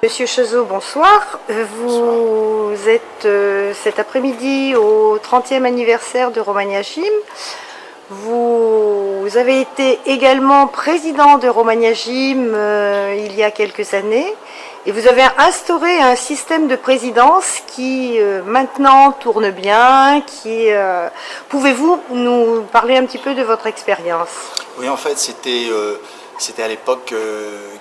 Monsieur Chazot, bonsoir. Vous êtes cet après-midi au 30e anniversaire de Romagna Gym. Vous avez été également président de Romagna Gym il y a quelques années et vous avez instauré un système de présidence qui maintenant tourne bien. Pouvez-vous nous parler un petit peu de votre expérience? Oui, en fait, c'était à l'époque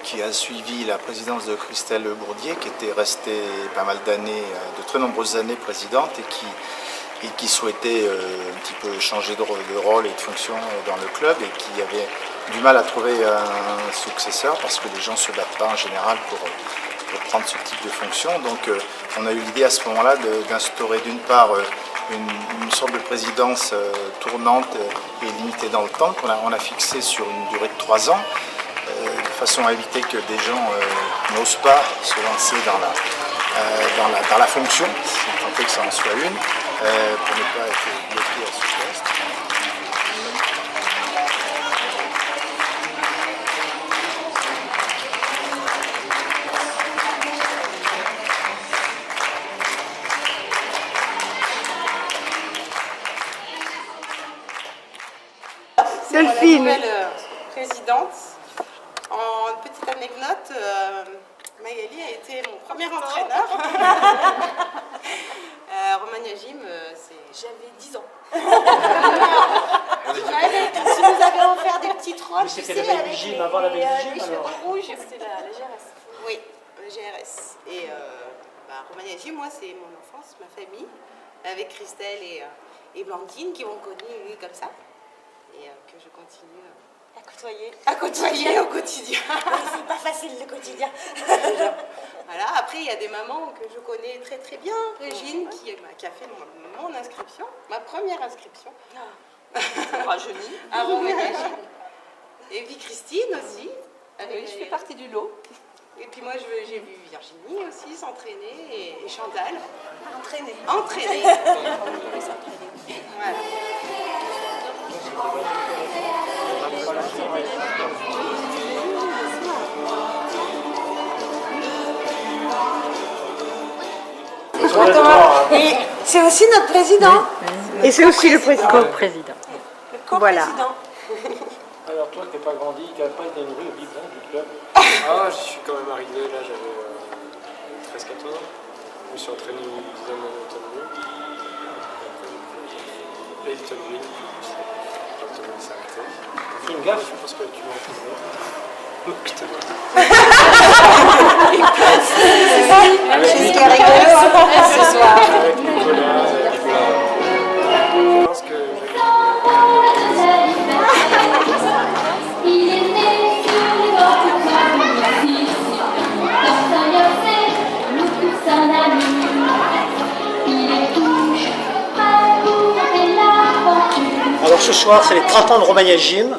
qui a suivi la présidence de Christelle Bourdier, qui était restée pas mal d'années, de très nombreuses années présidente et qui souhaitait un petit peu changer de rôle et de fonction dans le club et qui avait du mal à trouver un successeur parce que les gens ne se battent pas en général pour prendre ce type de fonction. Donc on a eu l'idée à ce moment-là d'instaurer d'une part une sorte de présidence tournante et limitée dans le temps qu'on a fixé sur une durée de 3 ans, de façon à éviter que des gens n'osent pas se lancer dans la fonction, si tant est que ça en soit une, pour ne pas être bloqué à ce poste. C'est moi la nouvelle présidente. En petite anecdote, Magali a été mon premier entraîneur. Romagna Gym, j'avais 10 ans. Tu nous avais offert des petites robes. C'était la Baby Gym avant la Baby Gym alors. Rouge, c'était la GRS. Oui, la GRS. Et Romagna Gym, moi, c'est mon enfance, ma famille, avec Christelle et Blandine qui m'ont connue comme ça. Et que je continue à côtoyer au quotidien. C'est pas facile le quotidien. Voilà. Après, il y a des mamans que je connais très très bien. Régine qui a fait mon inscription, ma première inscription. Rajeunie. À Romagna Gym. Et puis Christine aussi. Oui, je fais partie du lot. Et puis moi, j'ai vu Virginie aussi s'entraîner et Chantal. Entraîner. Voilà. Et c'est aussi notre président. Et c'est aussi le président. Co-président. Voilà. Alors toi qui n'es pas grandi, qui n'a pas été nourri au biberon du club. Ah, je suis quand même arrivé, là j'avais 13-14 ans. Je me suis entraîné une dizaine d'années au Tonneau. Et le Tonneau, le Tonneau s'est arrêté. Fais une gaffe. Je pense que tu m'as entraîné. Oh putain. C'est ce qui est rigolo ce soir. Avec Nicolas, je pense que Alors ce soir, c'est les 30 ans de Romagna Gym.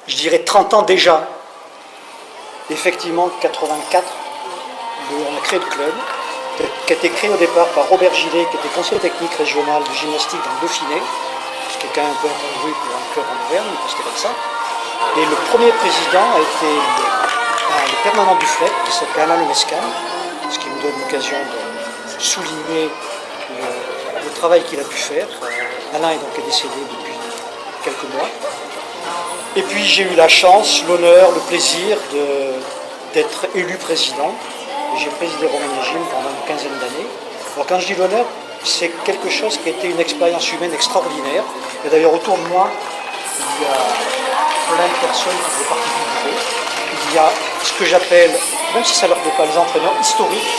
Je dirais 30 ans déjà. Effectivement, 84, on a créé le club, qui a été créé au départ par Robert Gillet, qui était conseiller technique régional de gymnastique dans le Dauphiné, ce qui est quand même un peu incongru pour un club en Auvergne, mais c'était comme ça. Et le premier président a été le permanent du FLEC, qui s'appelait Alain Lemescan, ce qui me donne l'occasion de souligner le travail qu'il a pu faire. Alain est donc décédé depuis quelques mois. Et puis j'ai eu la chance, l'honneur, le plaisir d'être élu président. Et j'ai présidé Romagna Gym pendant une quinzaine d'années. Alors quand je dis l'honneur, c'est quelque chose qui a été une expérience humaine extraordinaire. Et d'ailleurs autour de moi, il y a plein de personnes qui font partie du bureau. Il y a ce que j'appelle, même si ça ne leur plaît pas, les entraîneurs historiques.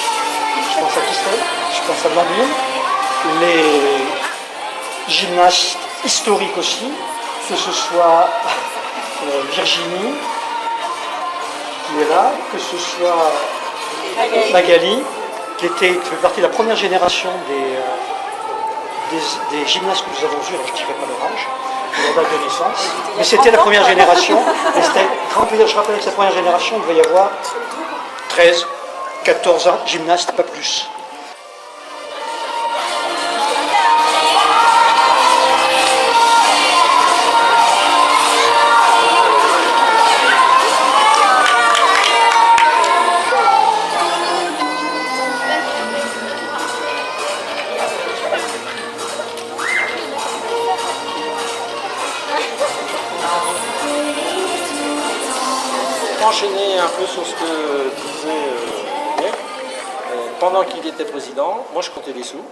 Je pense à Christelle, je pense à Blandine, les gymnastes historiques aussi, que ce soit Virginie qui est là, que ce soit Magali qui fait partie de la première génération des gymnastes que nous avons vus, alors je ne dirais pas leur âge, leur date de naissance, mais c'était la première génération, et je rappelle que cette première génération, il devait y avoir 13, 14 ans, gymnastes, pas plus. vachement enchaîner un peu sur ce que disait Nick. Pendant qu'il était président, moi je comptais des sous.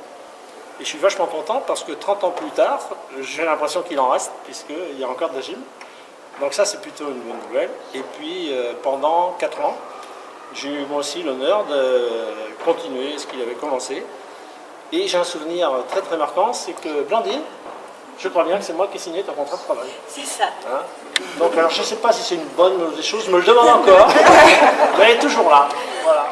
Et je suis vachement content parce que 30 ans plus tard, j'ai l'impression qu'il en reste, puisqu'il y a encore de la gym. Donc ça, c'est plutôt une bonne nouvelle. Et puis, pendant 4 ans, j'ai eu moi aussi l'honneur de continuer ce qu'il avait commencé. Et j'ai un souvenir très très marquant, c'est que Blandine, je crois bien que c'est moi qui ai signé ton contrat de travail. C'est ça. Hein? Donc alors je ne sais pas si c'est une bonne ou des choses, je me le demande encore, mais elle est toujours là. Voilà.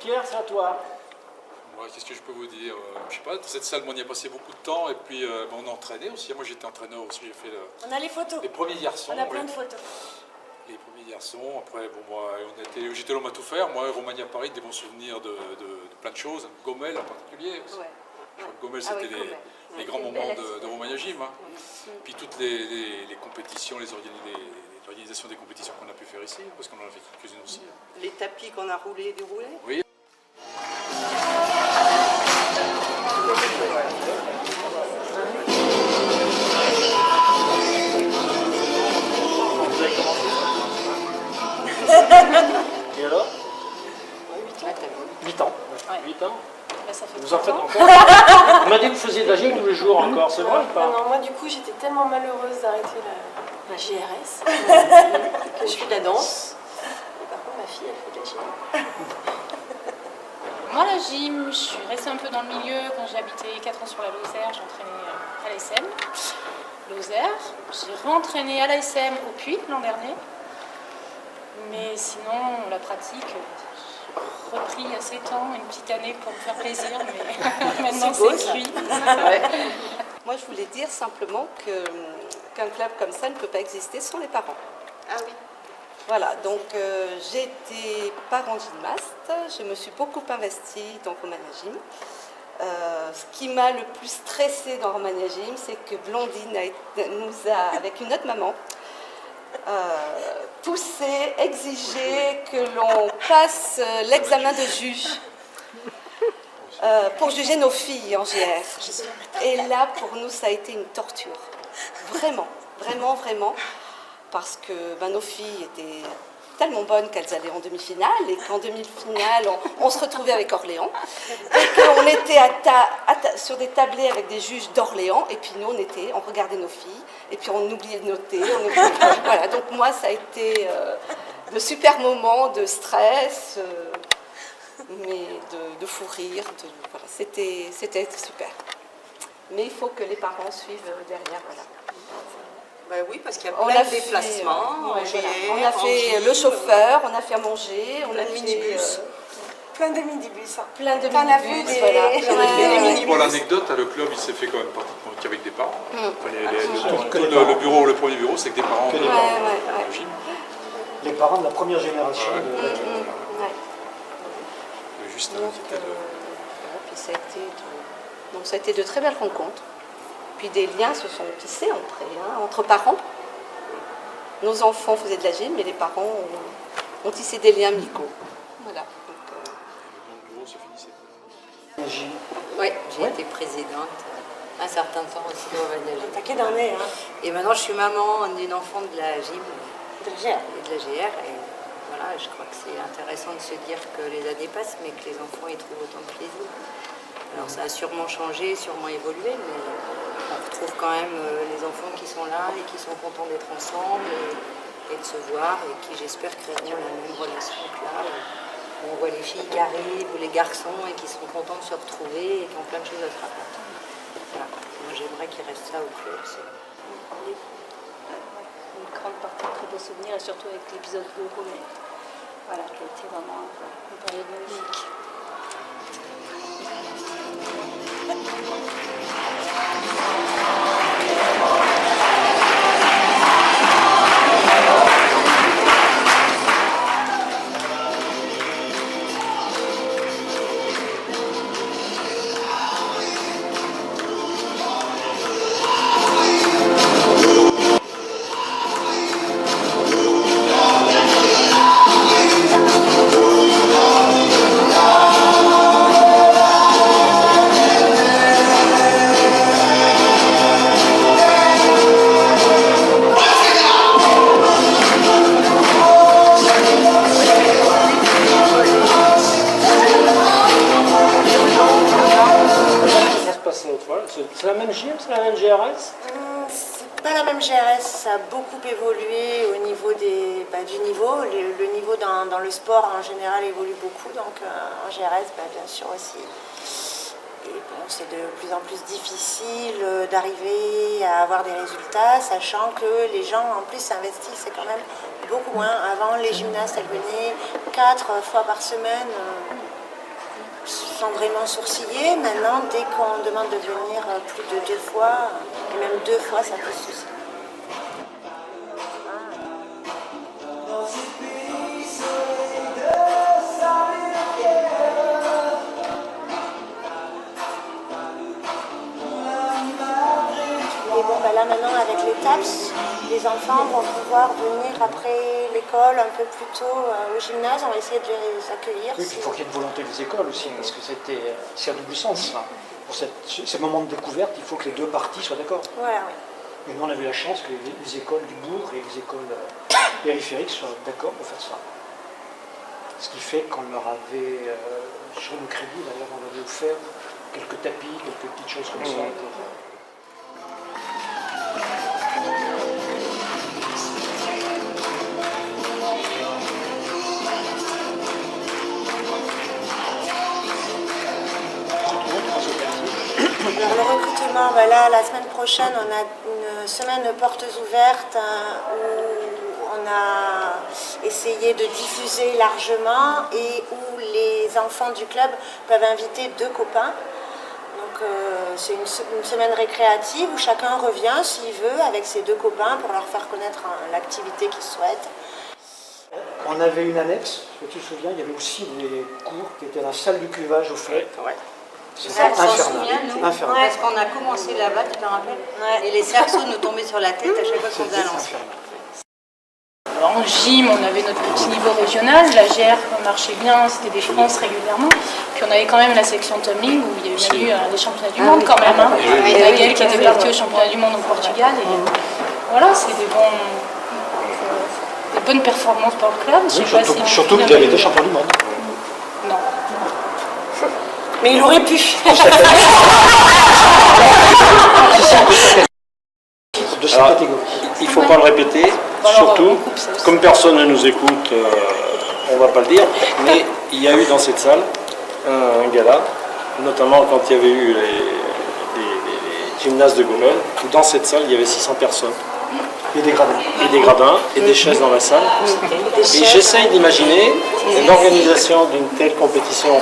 Pierre, c'est à toi. Ouais, qu'est-ce que je peux vous dire? Je sais pas, dans cette salle, on y a passé beaucoup de temps et puis on a entraîné aussi. Moi j'étais entraîneur aussi, j'ai fait On a les photos. les premiers garçons. On a plein ouais. de photos. Les premiers garçons, après bon, moi j'étais l'homme à tout faire. Moi, Romagna Paris, des bons souvenirs de plein de choses. Gommel en particulier. Ouais. Je crois que Gommel, Ah oui, c'était Gommel. les grands moments de Romagna Gym. Hein. Puis toutes les compétitions, les organisations des compétitions qu'on a pu faire ici, parce qu'on en a fait quelques-unes aussi. Les tapis qu'on a roulés et déroulés. Oui. Et alors? 8 ans. Ouais. 8 ans. Bah, ça fait Vous en 30 faites ans. encore? On m'a dit que vous faisiez de la gym tous les jours encore, c'est vrai ou pas? Non, moi du coup j'étais tellement malheureuse d'arrêter la GRS que je fais de la danse. Et par contre ma fille elle fait de la gym. Moi, la gym, je suis restée un peu dans le milieu. Quand j'ai habité 4 ans sur la Lozère, j'ai entraîné à l'ASM. Lozère. J'ai re-entraîné à l'ASM au Puy l'an dernier. Mais sinon, la pratique, j'ai repris il y a 7 ans, une petite année pour me faire plaisir, mais maintenant c'est cuit. Ouais. Moi, je voulais dire simplement qu'un club comme ça ne peut pas exister sans les parents. Ah oui. Voilà, donc j'ai été parent gymnaste, je me suis beaucoup investie dans Romagna Gym. Ce qui m'a le plus stressée dans Romagna Gym, c'est que Blandine nous a, avec une autre maman, poussé, exigé que l'on passe l'examen de juge pour juger nos filles en GR. Et là, pour nous, ça a été une torture. Vraiment, vraiment, vraiment. Parce que nos filles étaient tellement bonnes qu'elles allaient en demi-finale et qu'en demi-finale, on se retrouvait avec Orléans et qu'on était sur des tablés avec des juges d'Orléans et puis nous, on regardait nos filles et puis on oubliait de noter. Voilà, donc moi, ça a été de super moments de stress, mais de fou rire. Voilà, c'était super. Mais il faut que les parents suivent derrière. Voilà. Ben oui, parce qu'il y a plein de déplacements. On a fait le chauffeur, on a fait à manger, on a fait minibus. Plein de minibus. Hein. Plein de T'en as vu minibus, des- voilà. J'en ai fait des minibus. Pour l'anecdote, le club il s'est fait quand même pratiquement qu'avec des parents. Enfin, Que les le parents. bureau, le premier bureau, c'est que des parents Que de les la parents. gym. Les parents de la première génération. Ouais. Ouais. Juste Donc, qui était le... puis ça a été de très belles rencontres. Puis des liens se sont tissés entre parents. Nos enfants faisaient de la gym, mais les parents ont tissé des liens amicaux. Voilà. Donc, Le bureau se finissait. Oui, j'ai été présidente un certain temps aussi de Romagna Gym. T'as qu'à d'année, hein. Et maintenant, je suis maman d'une enfant de la gym De la GR. et de la GR. Et voilà, je crois que c'est intéressant de se dire que les années passent, mais que les enfants y trouvent autant de plaisir. Alors ça a sûrement changé, sûrement évolué, mais on retrouve quand même les enfants qui sont là et qui sont contents d'être ensemble et de se voir et qui, j'espère, créeront la même relation que là. Où on voit les filles qui arrivent ou les garçons et qui sont contents de se retrouver et qui ont plein de choses à se raconter. Voilà. Moi, j'aimerais qu'il reste ça au club. Une grande partie de très beaux souvenirs, et surtout avec l'épisode de Romain. Voilà, qui a été vraiment une période magnifique. Gym, c'est la même GRS? C'est pas la même GRS, ça a beaucoup évolué au niveau du niveau. Le niveau dans le sport en général évolue beaucoup, donc en GRS, bien sûr aussi. Et bon, c'est de plus en plus difficile d'arriver à avoir des résultats, sachant que les gens en plus s'investissent, c'est quand même beaucoup moins. Avant, les gymnastes, elles venaient 4 fois par semaine sans vraiment sourciller. Maintenant, dès qu'on demande de venir plus de 2 fois, et même 2 fois, ça pose souci. Et bon, là maintenant, avec les TAPS, les enfants vont pouvoir venir après l'école un peu plus tôt au gymnase. On va essayer de les accueillir. Oui, puis il faut qu'il y ait une volonté des écoles aussi, parce que c'est à double sens. Là. Pour ces moments de découverte, il faut que les deux parties soient d'accord. Voilà, oui. Et nous, on a eu la chance que les écoles du bourg et les écoles périphériques soient d'accord pour faire ça. Ce qui fait qu'on leur avait, sur le crédit d'ailleurs, on avait offert quelques tapis, quelques petites choses comme ça. Alors, le recrutement, là, la semaine prochaine, on a une semaine de portes ouvertes où on a essayé de diffuser largement et où les enfants du club peuvent inviter 2 copains. Donc c'est une semaine récréative où chacun revient s'il veut avec ses 2 copains pour leur faire connaître l'activité qu'ils souhaitent. On avait une annexe, tu te souviens, il y avait aussi des cours qui étaient dans la salle du cuvage au fait. Ouais. C'est Ça, on s'en infernal. souvient, nous. Infernal. Parce qu'on a commencé là-bas, tu te rappelles? Et les cerceaux nous tombaient sur la tête à chaque fois qu'on faisait un lancement. Alors, en gym, on avait notre petit niveau régional, la GR marchait bien, c'était des France régulièrement. Puis on avait quand même la section tumbling où il y a eu des championnats du monde quand même. Et Nagel qui était parti au championnat du monde au Portugal. Et voilà, c'est des bonnes performances pour le club. Oui, surtout que tu avais été champion du monde. Non. Mais il aurait pu. Alors, il ne faut pas le répéter, surtout, comme personne ne nous écoute, on ne va pas le dire, mais il y a eu dans cette salle un gala, notamment quand il y avait eu les gymnases de Gomel, où dans cette salle il y avait 600 personnes. Et des gradins. Et des gradins, et des chaises dans la salle. Et j'essaye d'imaginer l'organisation d'une telle compétition,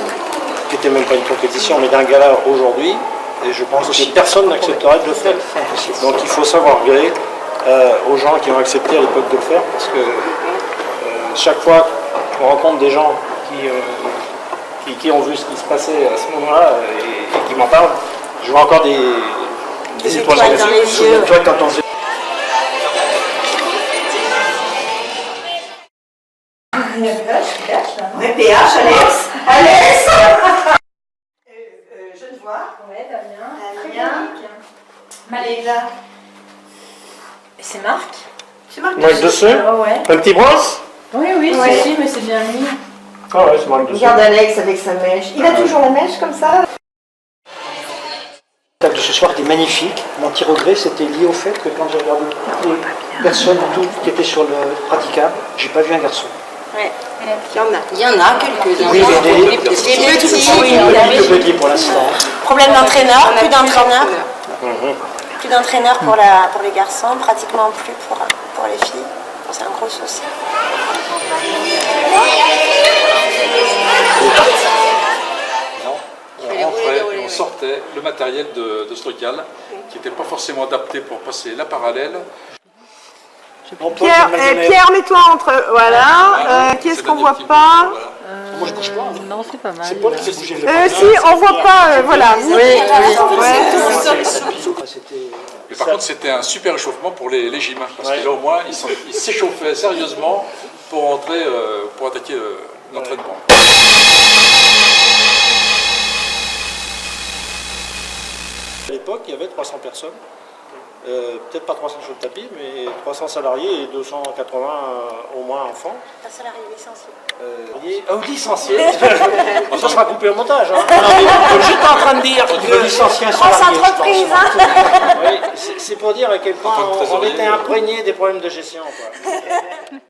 qui n'était même pas une compétition, mais d'un gala aujourd'hui, et je pense que personne n'accepterait de le faire. Donc il faut savoir gré aux gens qui ont accepté à l'époque de le faire, parce que chaque fois qu'on rencontre des gens qui ont vu ce qui se passait à ce moment-là et qui m'en parlent, je vois encore des étoiles dans les yeux. Ouais, PH, Alex. Alex. Genevois. Ouais, Damien. Damien. Maléla. Et c'est Marc. C'est Marc Marc Desseux. Ah ouais. Un petit brosse. Oui, oui, Ouais. si, mais c'est bien lui. Ah ouais, c'est Marc Desseux. Regarde Alex avec sa mèche. Il a toujours la mèche comme ça. Le spectacle de ce soir était magnifique. Mon petit regret, c'était lié au fait que quand j'ai regardé toutes les personnes qui étaient sur le praticable, j'ai pas vu un garçon. Ouais. Il y en a quelques-uns. Oui, mais Les petits, le petit pour l'instant. problème d'entraîneur, plus d'entraîneurs. Plus d'entraîneurs pour les garçons, pratiquement plus pour les filles. C'est un gros souci. On rentrait et on sortait le matériel de Stockal, qui n'était pas forcément adapté pour passer la parallèle. Pierre, mets-toi entre. Voilà. Qu'est-ce qu'on voit pas? Moi je bouge pas. Non, c'est pas mal. C'est Paul qui fait bouger le Si, on voit pas. Voilà. Mais par contre, c'était un super échauffement pour les gyms, parce que là au moins, ils s'échauffaient sérieusement pour entrer, pour attaquer l'entraînement. À l'époque, il y avait 300 personnes. peut-être pas 300 sur le tapis, mais 300 salariés et 280 au moins enfants. Un salarié licencié. Licencié. Ça sera coupé au montage. Hein. Non, mais j'étais en train de dire que licencier un Grosse salarié. entreprise, Oui, c'est pour dire à quel point on était imprégné des problèmes de gestion. Quoi.